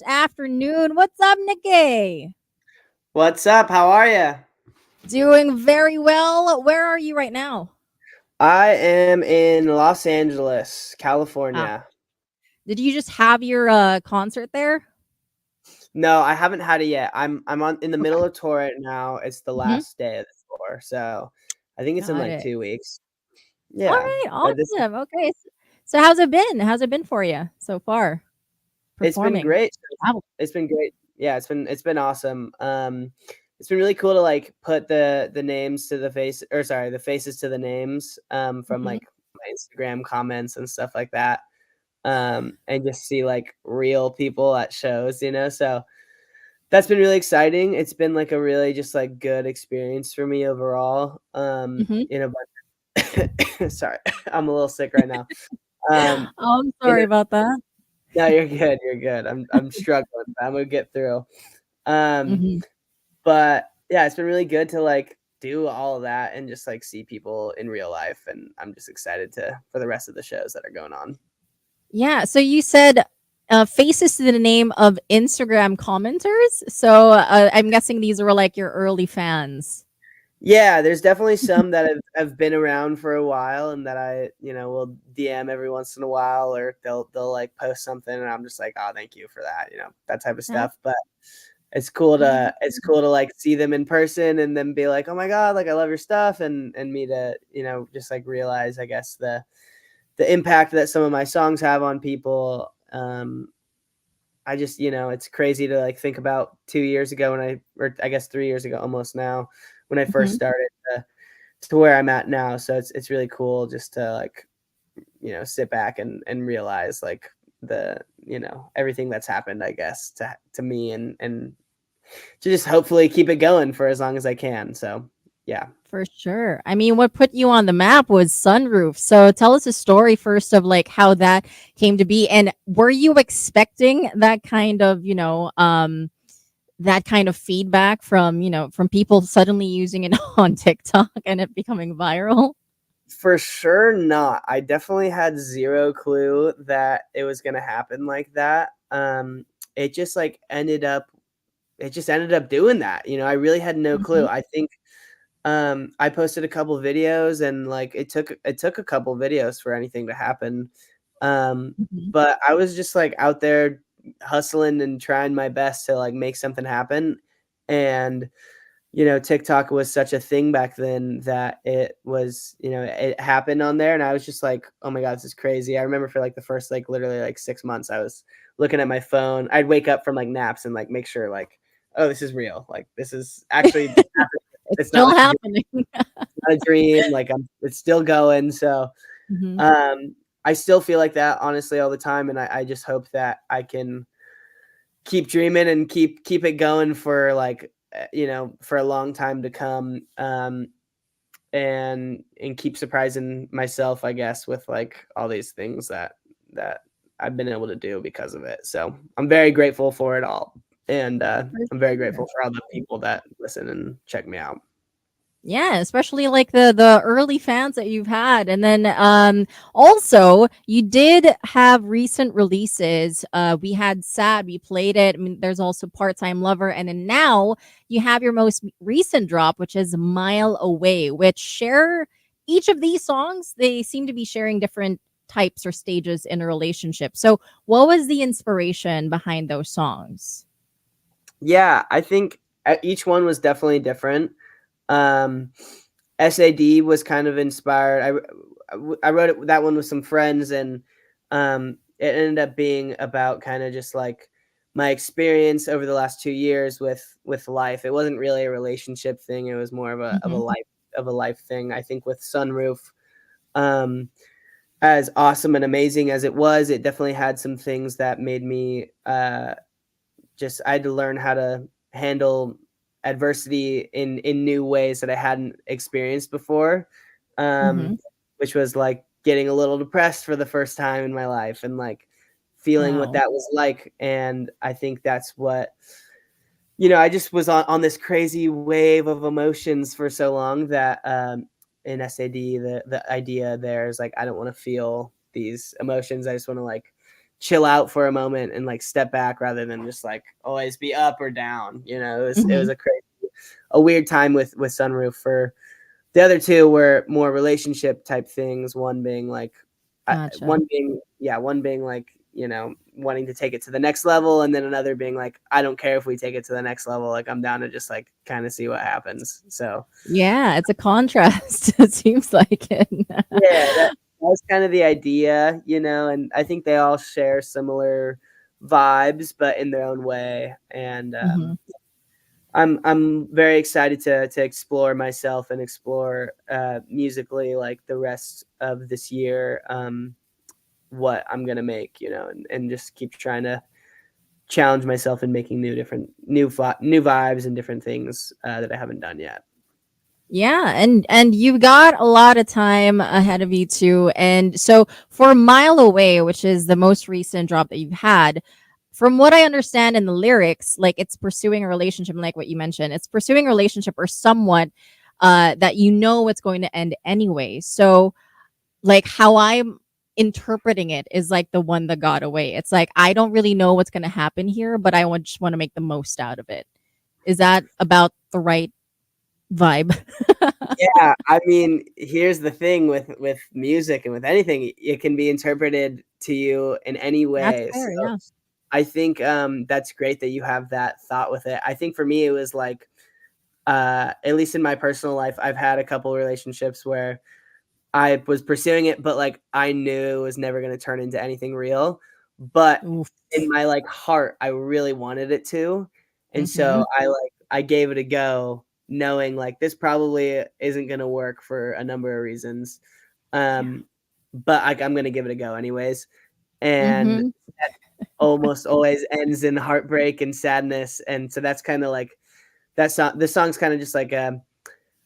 afternoon. What's up, Nikki? What's up? How are you? Doing very well. Where are you right now? I am in Los Angeles, Ah, California. did you just have your concert there? No, I haven't had it yet. I'm on in the Okay. middle of tour right now. It's the Hmm. last day of the tour, so I think it's in Got like it. 2 weeks. All Yeah, right. but this Awesome. Okay. So how's it been? How's it been for you so far it's been performing? great. Travel. It's been great. Yeah, it's been awesome. It's been really cool to like put the names to the face, or sorry, the faces to the names from Hmm. like my Instagram comments and stuff like that. And just see like real people at shows. So that's been really exciting. It's been like a really just like good experience for me overall. Hmm. In a bunch sorry, I'm a little sick right now. Um, Oh, I'm in sorry a, about that. no, you're good. You're good. I'm struggling, but I'm gonna get through. Um, Hmm. but yeah, it's been really good to like do all of that and just like see people in real life, and I'm just excited to for the rest of the shows that are going on. Yeah. So you said faces to the name of Instagram commenters. So I'm guessing these were like your early fans. Yeah, there's definitely some that have been around for a while and that I will DM every once in a while, or they'll like post something and I'm just like, "Oh, thank you for that," that type of That's stuff. But it's cool to it's awesome. cool to like see them in person and then be like, "Oh my God, like I love your stuff," and me to just like realize, I guess, the impact that some of my songs have on people. I just it's crazy to like think about 2 years ago or I guess 3 years ago almost now when I first Mhm. started to where I'm at now. So it's really cool just to like sit back and realize like the everything that's happened, I guess, to me and to just hopefully keep it going for as long as I can. So yeah. For sure. I mean, what put you on the map was Sunroof. So tell us a story first of like how that came to be. And were you expecting that kind of, that kind of feedback from, from people suddenly using it on TikTok and it becoming viral? For sure not. I definitely had zero clue that it was gonna happen like that. It just like ended up doing that. I really had no clue. Hmm. I think I posted a couple videos and like it took a couple videos for anything to happen. Um, Hmm. but I was just like out there hustling and trying my best to like make something happen. And TikTok was such a thing back then that it happened on there. And I was just like, oh my God, this is crazy. I remember for like the first, like literally like 6 months, I was looking at my phone. I'd wake up from like naps and like make sure like, oh, this is real. Like this is actually happening. It's It's not still like happening. not a dream. Like it's still going. So, Hmm. um, I still feel like that honestly all the time. And I just hope that I can keep dreaming and keep it going for like for a long time to come, and keep surprising myself, I guess, with like all these things that I've been able to do because of it. So I'm very grateful for it all, and For I'm very sure. grateful for all the people that listen and check me out. Yeah, especially like the early fans that you've had. And then also you did have recent releases. We had Sad, we played it. I mean, there's also Part-Time Lover, and then now you have your most recent drop, which is Mile Away, which share each of these songs, they seem to be sharing different types or stages in a relationship. So what was the inspiration behind those songs? Yeah, I think each one was definitely different. Um, SAD was kind of inspired. I wrote that one with some friends, and it ended up being about kind of just like my experience over the last 2 years with life. It wasn't really a relationship thing. It was more of a Hmm. life thing. I think with Sunroof, um, as awesome and amazing as it was, it definitely had some things that made me just I had to learn how to handle adversity in new ways that I hadn't experienced before, Hmm. um, which was like getting a little depressed for the first time in my life and like feeling what Wow. that was like. And I think that's what I just was on this crazy wave of emotions for so long that in SAD the idea there is like I don't want to feel these emotions. I just want to like chill out for a moment and like step back rather than just like always be up or down. It was Mhm. a weird time with sunroof. For the other two were more relationship type things. One being like, Gotcha. one being like, wanting to take it to the next level, and then another being like, I don't care if we take it to the next level. Like I'm down to just like kind of see what happens. So Yeah, it's a contrast, it seems like it. yeah, that was kind of the idea, and I think they all share similar vibes, but in their own way. And Mhm. I'm very excited to explore myself and explore musically like the rest of this year. What I'm gonna make, and just keep trying to challenge myself in making new vibes and different things that I haven't done yet. Yeah, and you've got a lot of time ahead of you too. And so for Mile Away, which is the most recent drop that you've had, from what I understand in the lyrics, like it's pursuing a relationship, like what you mentioned, it's pursuing a relationship or somewhat that you know it's going to end anyway. So like how I'm interpreting it is like the one that got away. It's like I don't really know what's going to happen here, but just want to make the most out of it. Is that about the right vibe? Yeah, I mean, here's the thing with music and with anything, it can be interpreted to you in any That's way. So fair, yeah. I think that's great that you have that thought with it. I think for me, it was like, at least in my personal life, I've had a couple relationships where I was pursuing it, but like I knew it was never going to turn into anything real. But Oof. in my like heart, I really wanted it to, and so Mhm. I gave it a go, knowing like this probably isn't going to work for a number of reasons. Yeah. Um, but I'm going to give it a go anyways, and Mhm. that almost always ends in heartbreak and sadness, and so that's kind of like that song. The song's kind of just like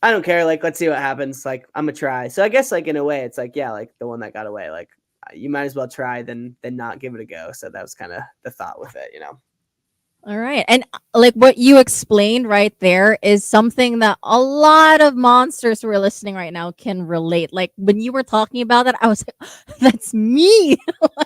I don't care. Like, let's see what happens. Like, I'm gonna try. So I guess, like in a way, it's like, yeah, like the one that got away. Like, you might as well try than not give it a go. So that was kind of the thought with it. All right. And like what you explained right there is something that a lot of monsters who are listening right now can relate. Like when you were talking about that, I was like, that's me.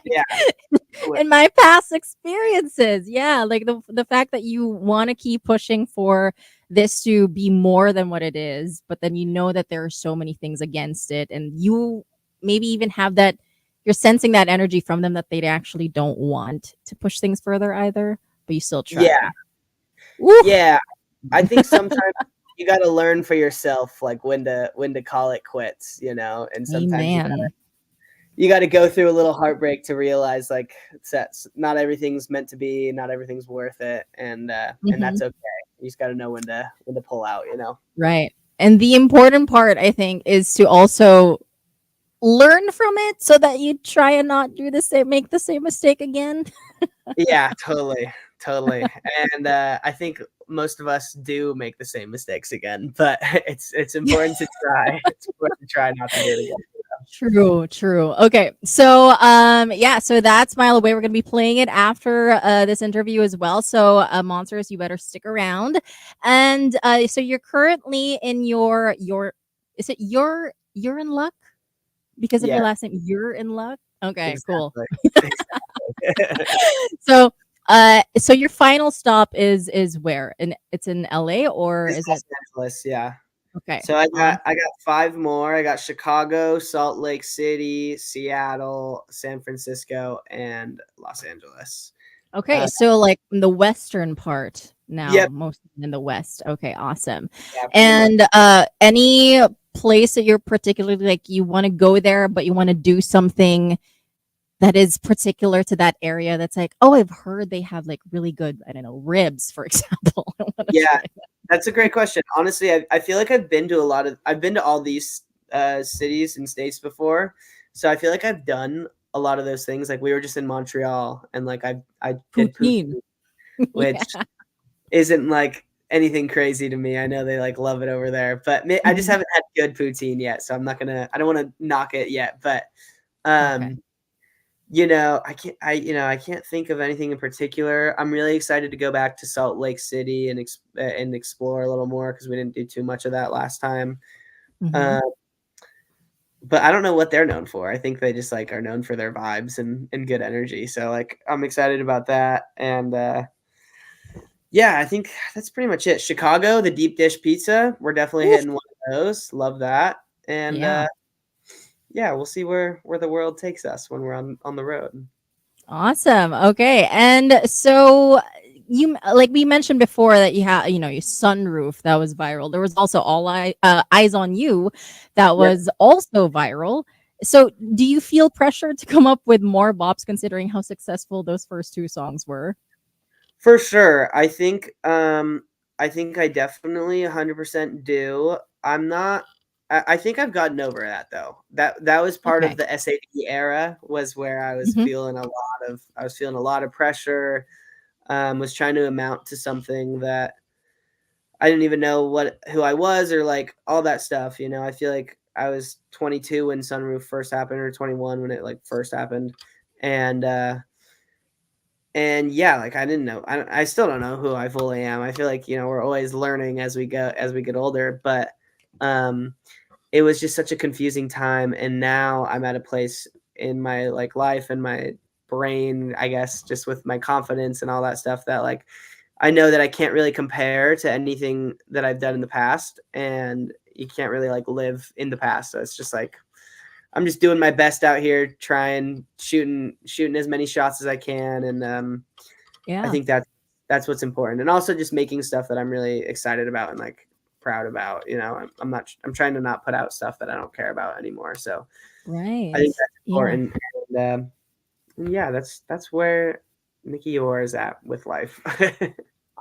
Yeah, Like totally. in my past experiences. Yeah. Like the fact that you want to keep pushing for this to be more than what it is, but then you know that there are so many things against it. And you maybe even have that you're sensing that energy from them that they actually don't want to push things further either, but you still Yeah, try. Woo! yeah. I think sometimes you got to learn for yourself, like when to call it quits. And sometimes Amen. you got to go through a little heartbreak to realize like that's not everything's meant to be, not everything's worth it, and Mhm. that's okay. You just got to know when to pull out. Right. And the important part, I think, is to also learn from it so that you try and not make the same mistake again. Yeah, totally, totally, and, I think most of us do make the same mistakes again, but it's important to try. It's important to try not to do it again. True, true. Okay. So yeah, so that's Mile Away. We're gonna be playing it after this interview as well. So monsters, you better stick around. And so you're currently in your is it you're in luck? Because of your Yeah, last name, you're in luck? Okay, cool. exactly, exactly. So so your final stop is where? In it's in LA or It's is Los it Angeles, yeah. okay. So Awesome. I got 5 more. I got Chicago, Salt Lake City, Seattle, San Francisco, and Los Angeles. Okay, Uh, so like in the western part now, yep, most in the west. Okay, awesome. yeah, pretty much. And any place that you're particularly like you want to go there, but you want to do something that is particular to that area that's like, oh, I've heard they have like really good, I don't know, ribs, for example. I want to Yeah, try that's a great question. Honestly, I feel like I've been to all these, cities and states before, so I feel like I've done a lot of those things. Like, we were just in Montreal, and, like, I did poutine. poutine, which Yeah. isn't, like, anything crazy to me. I know they, like, love it over there, but I just Mhm. haven't had good poutine yet, so I don't wanna knock it yet, but, Okay. um, I can't think of anything in particular. I'm really excited to go back to Salt Lake City and explore a little more because we didn't do too much of that last time. Mhm. Uh, but I don't know what they're known for. I think they just like are known for their vibes and good energy. So like I'm excited about that. And yeah, I think that's pretty much it. Chicago, the deep dish pizza, we're definitely Oof. hitting one of those. Love that. And Yeah. yeah, we'll see where the world takes us when we're on the road. Awesome. Okay. And so you like we mentioned before that you have your sunroof that was viral. There was also eyes on you that Yep. was also viral. So do you feel pressure to come up with more bops considering how successful those first two songs were? For sure. I think I definitely 100% do. I'm not I think I've gotten over that though. That was part of Okay. the SAP era was where Hmm. I was feeling a lot of pressure, was trying to amount to something that I didn't even know who I was or like all that stuff, you know. I feel like I was 22 when Sunroof first happened or 21 when it like first happened. And and yeah, like I didn't know. I still don't know who I fully am. I feel like, you know, we're always learning as we go as we get older, but um it was just such a confusing time, and now I'm at a place in my like life and my brain, I guess, just with my confidence and all that stuff that like I know that I can't really compare to anything that I've done in the past, and you can't really like live in the past. So it's just like I'm just doing my best out here, trying shooting as many shots as I can, and I Yeah. think that's what's important, and also just making stuff that I'm really excited about and like proud about. You know, I'm not I'm trying to not put out stuff that I don't care about anymore. So I Right. think that's Yeah. important, and yeah, that's where Nicky Youre is at with life.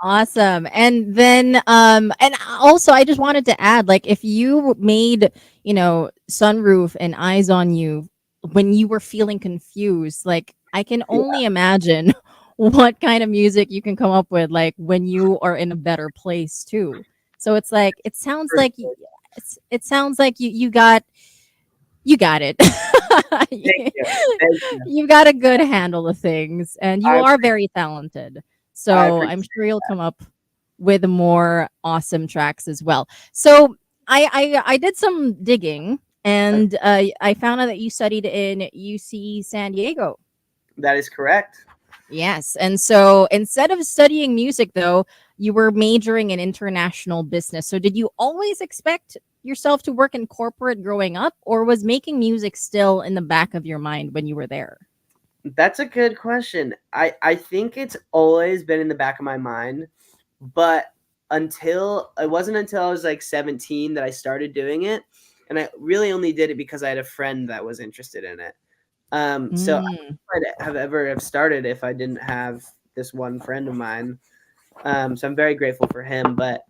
Awesome. And then and also I just wanted to add like if you made, Sunroof and Eyes on You when you were feeling confused, like I can Yeah, only imagine what kind of music you can come up with like when you are in a better place too. So it's like for sure. it sounds like you got it. Thank you, thank you. You got a good handle of things, and you I are very talented. I So I'm appreciate. sure you'll come up with more awesome tracks as well. So I did some digging, and I found out that you studied in UC San Diego. That is correct. Yes. And so instead of studying music, though, you were majoring in international business. So did you always expect yourself to work in corporate growing up, or was making music still in the back of your mind when you were there? That's a good question. I think it's always been in the back of my mind, but until it wasn't until I was like 17 that I started doing it, and I really only did it because I had a friend that was interested in it. So Mm, I would have ever have started if I didn't have this one friend of mine. So I'm very grateful for him. But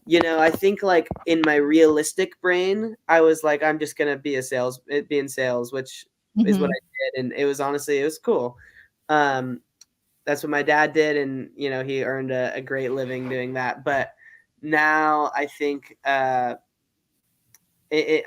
you know, I think like in my realistic brain, I was like, I'm just gonna be in sales, which is what hmm. I did, and it was honestly it was cool. Um, that's what my dad did, and you know, he earned a great living doing that. But now I think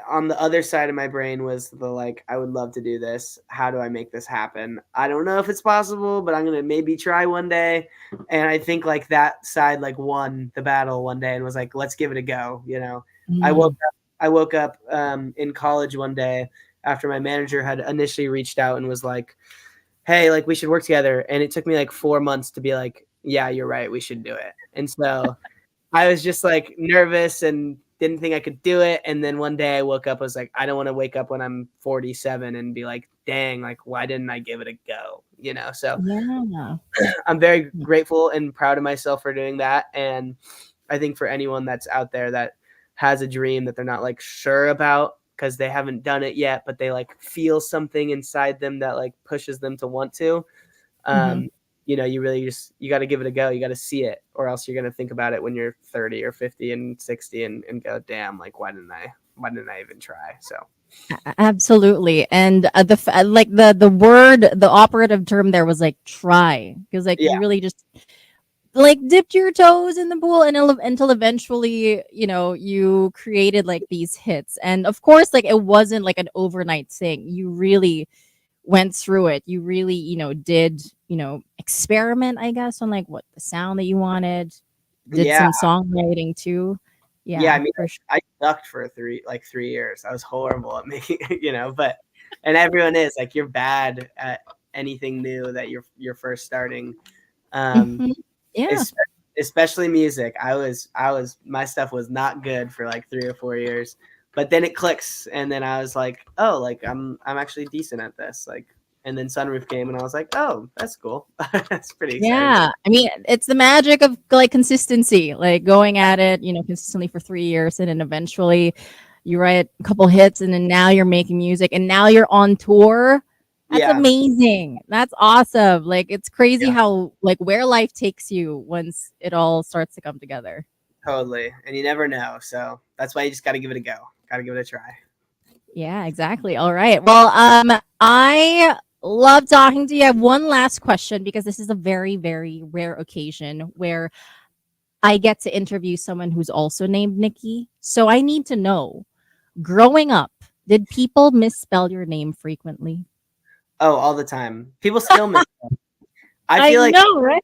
on the other side of my brain was the like I would love to do this. How do I make this happen? I don't know if it's possible, but I'm gonna maybe try one day. And I think like that side like won the battle one day and was like, let's give it a go. You know, I woke Mm, up I woke up in college one day after my manager had initially reached out and was like, hey, like we should work together. And it took me like 4 months to be like, yeah, you're right, we should do it. And so I was just like nervous and didn't think I could do it. And then one day I woke up, I was like, I don't want to wake up when I'm 47 and be like, dang, like, why didn't I give it a go? You know, so yeah. I'm very grateful and proud of myself for doing that. And I think for anyone that's out there that has a dream that they're not like sure about because they haven't done it yet, but they like feel something inside them that like pushes them to want to, Hmm. um, you know, you really just you got to give it a go. You got to see it, or else you're gonna think about it when you're 30 or 50 and 60, and go, damn, like why didn't I even try? So Absolutely. And like the operative term there was like try, because like yeah, you really just like dipped your toes in the pool and until eventually you created like these hits. And of course like it wasn't like an overnight thing. You really went through it. You really did experiment, I guess, on like what the sound that you wanted, did yeah, some songwriting too. Yeah, I Yeah, mean, for sure. I sucked for 3 years. I was horrible at making but and everyone is, like, you're bad at anything new that you're first starting, um, Mhm. Yeah. espe especially music. I was my stuff was not good for, like, 3 or 4 years, but then it clicks, and then I was like, "Oh, like, I'm actually decent at this," like, and then Sunroof came, and I was like, "Oh, that's cool." That's pretty exciting. Yeah. I mean, it's the magic of like consistency, like going at it, consistently for 3 years and then eventually you write a couple hits and then now you're making music and now you're on tour. That's Yeah, amazing. That's awesome. Like it's crazy yeah. how like where life takes you once it all starts to come together. Totally, and you never know, so that's why you just gotta give it a go. Gotta give it a try. Yeah, exactly. All right. Well, I love talking to you. I have one last question because this is a very, very rare occasion where I get to interview someone who's also named Nikki. So I need to know, growing up, did people misspell your name frequently? Oh, all the time. People still miss I I feel like know, right?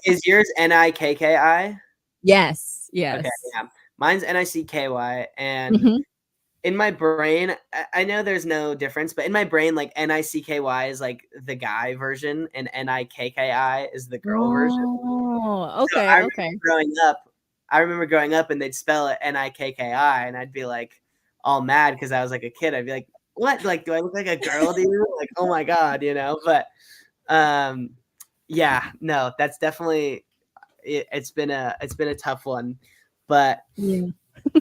is yours Nikki? Yes, Okay, yes. yeah. Mine's Nicky, and Hmm. in my brain, I know there's no difference, but in my brain, like, Nicky is, like, the guy version, and Nikki is the girl version. Oh, So okay, okay. I remember growing up and they'd spell it Nikki, and I'd be, like, all mad because I was, like, a kid. I'd be like, "What? Like, do I look like a girl to you? Like, oh my god," But, um, yeah, no, that's definitely it's been a tough one, but Yeah.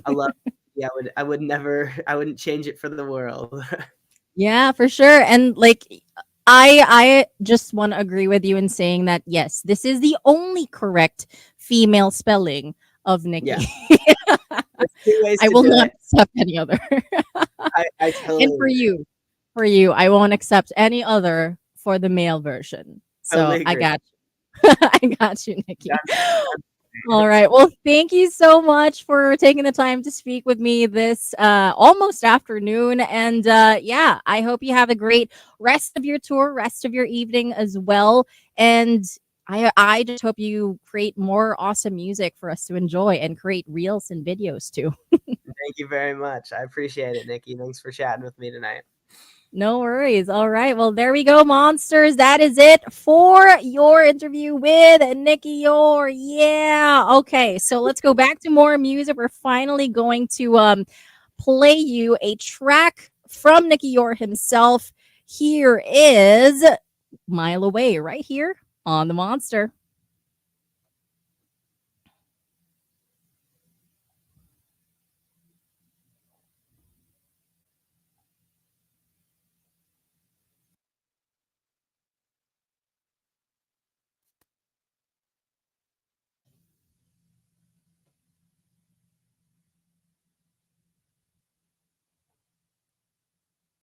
I love yeah, I would never I wouldn't change it for the world. Yeah, for sure. And like I just want to agree with you in saying that yes, this is the only correct female spelling of Yeah, Nikki. there's 2 ways I to will do not it. accept any other. I And totally for agree, you, I won't accept any other for the male version. So totally I agree. got you. I got you, Nikki. Done, All right. Well, thank you so much for taking the time to speak with me this almost afternoon. And yeah, I hope you have a great rest of your tour, rest of your evening as well. And I just hope you create more awesome music for us to enjoy and create reels and videos too. Thank you very much. I appreciate it, Nikki. Thanks for chatting with me tonight. No worries. All right. Well, there we go, monsters. That is it for your interview with Nikki Yore. Yeah. Okay. So let's go back to more music. We're finally going to play you a track from Nikki Yore himself. Here is Mile Away right here on the Monster.